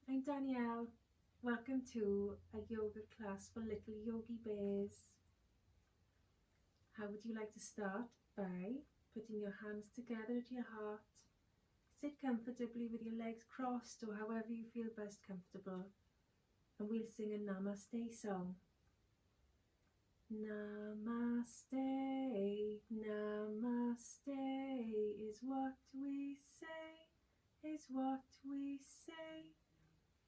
I'm Danielle. Welcome to a yoga class for little yogi bears. How would you like to start? By putting your hands together at your heart. Sit comfortably with your legs crossed or however you feel best comfortable. And we'll sing a Namaste song. Namaste, Namaste is what we say, is what we say.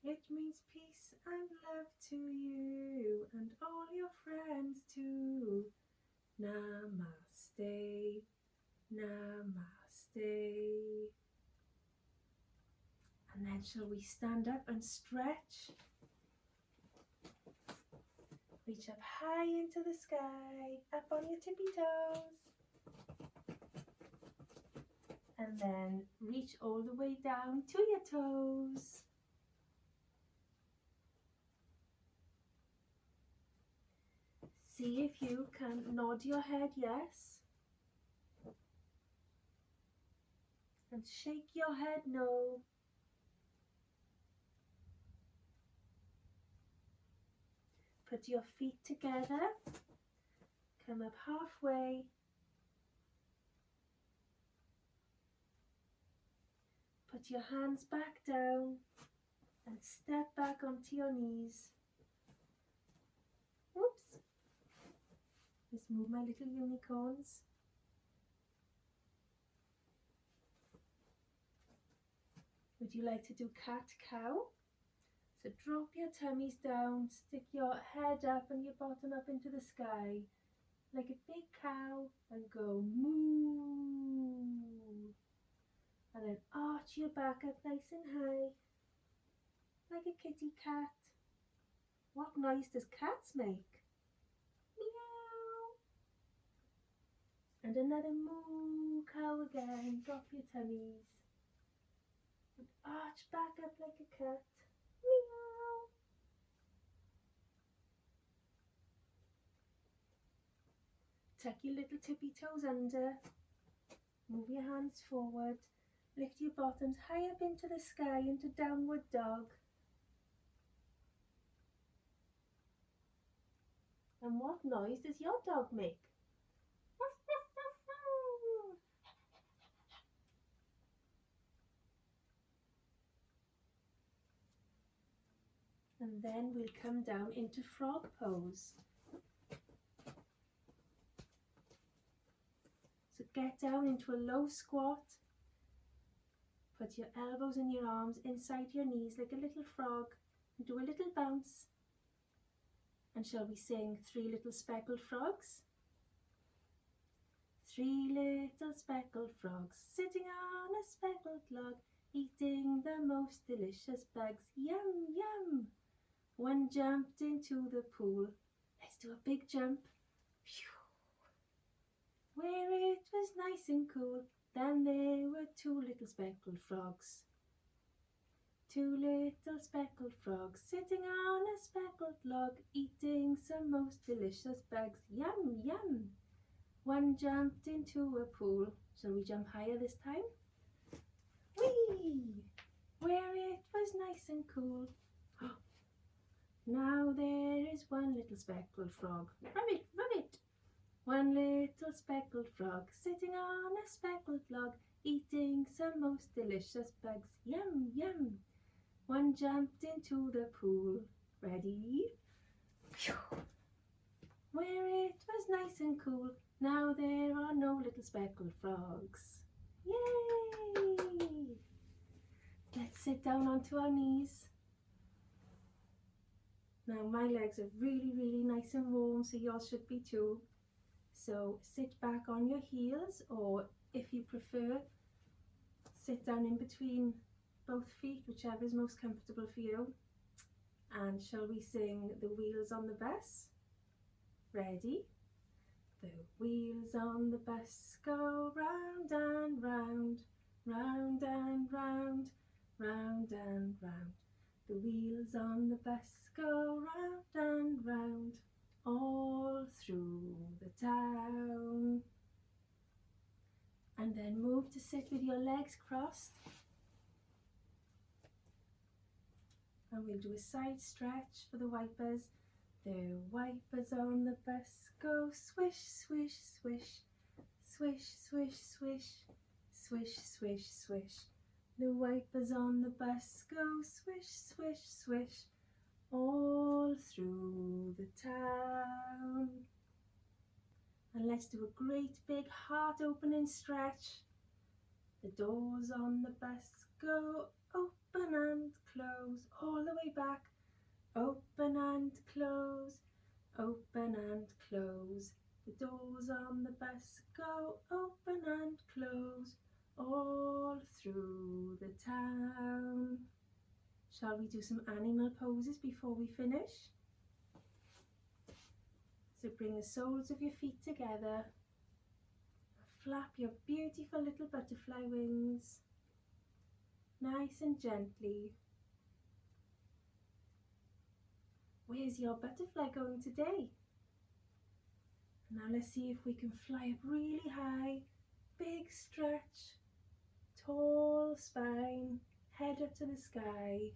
It means peace and love to you and all your friends too. Namaste, Namaste. And then shall we stand up and stretch? Reach up high into the sky, up on your tippy toes. And then reach all the way down to your toes. See if you can nod your head yes. And shake your head no. Put your feet together. Come up halfway. Put your hands back down and step back onto your knees. Oops. Let's move my little unicorns. Would you like to do cat-cow? So drop your tummies down, stick your head up and your bottom up into the sky like a big cow and go moo. And then arch your back up nice and high like a kitty cat. What noise does cats make? Meow. And another moo cow again. Drop your tummies. And arch back up like a cat. Meow. Tuck your little tippy toes under. Move your hands forward. Lift your bottoms high up into the sky into downward dog. And what noise does your dog make? And then we'll come down into frog pose. So get down into a low squat. Put your elbows and your arms inside your knees like a little frog and do a little bounce. And shall we sing Three Little Speckled Frogs? Three little speckled frogs sitting on a speckled log, eating the most delicious bugs. Yum, yum! One jumped into the pool. Let's do a big jump. Phew. Where it was nice and cool. Then there were two little speckled frogs. Two little speckled frogs sitting on a speckled log, eating some most delicious bugs. Yum, yum! One jumped into a pool. Shall we jump higher this time? Whee! Where it was nice and cool. Now there is one little speckled frog. Rabbit, rabbit! One little speckled frog sitting on a speckled log, eating some most delicious bugs. Yum, yum! One jumped into the pool. Ready? Where it was nice and cool. Now there are no little speckled frogs. Yay! Let's sit down onto our knees. Now my legs are really, really nice and warm, so yours should be too. So sit back on your heels, or if you prefer, sit down in between both feet, whichever is most comfortable for you. And shall we sing The Wheels on the Bus? Ready? The wheels on the bus go round and round, round and round, round and round. The wheels on the bus go round and round, all through the town. And then move to sit with your legs crossed. And we'll do a side stretch for the wipers. The wipers on the bus go swish, swish, swish, swish, swish, swish, swish, swish, swish. The wipers on the bus go swish, swish, swish, all through the town. And let's do a great big heart opening stretch. The doors on the bus go open and close all the way back. Open and close, open and close. The doors on the bus go open and close all through the town. Shall we do some animal poses before we finish? So bring the soles of your feet together. Flap your beautiful little butterfly wings, nice and gently. Where's your butterfly going today? Now let's see if we can fly up really high. Big stretch, tall spine, head up to the sky.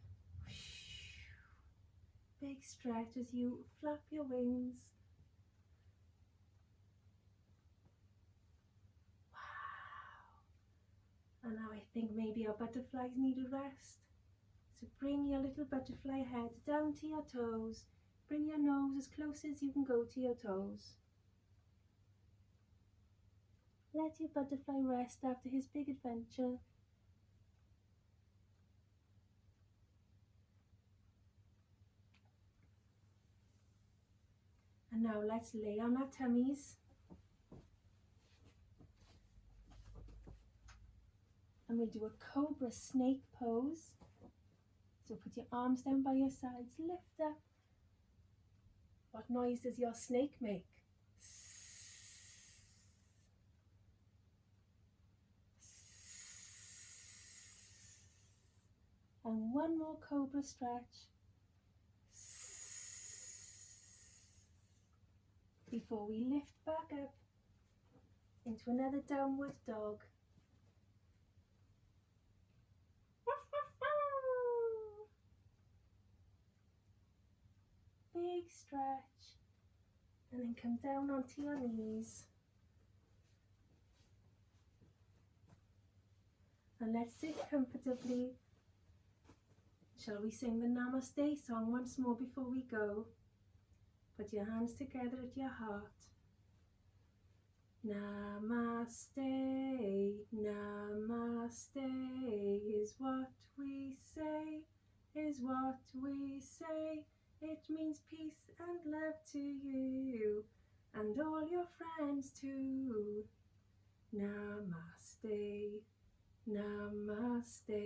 Big stretch as you flap your wings. Wow. And now I think maybe our butterflies need a rest. So bring your little butterfly head down to your toes. Bring your nose as close as you can go to your toes. Let your butterfly rest after his big adventure. And now let's lay on our tummies. And we'll do a cobra snake pose. So put your arms down by your sides, lift up. What noise does your snake make? And one more cobra stretch before we lift back up into another downward dog. Big stretch, and then come down onto your knees. And let's sit comfortably. Shall we sing the Namaste song once more before we go? Put your hands together at your heart. Namaste, namaste is what we say, is what we say. It means peace and love to you and all your friends too. Namaste, namaste.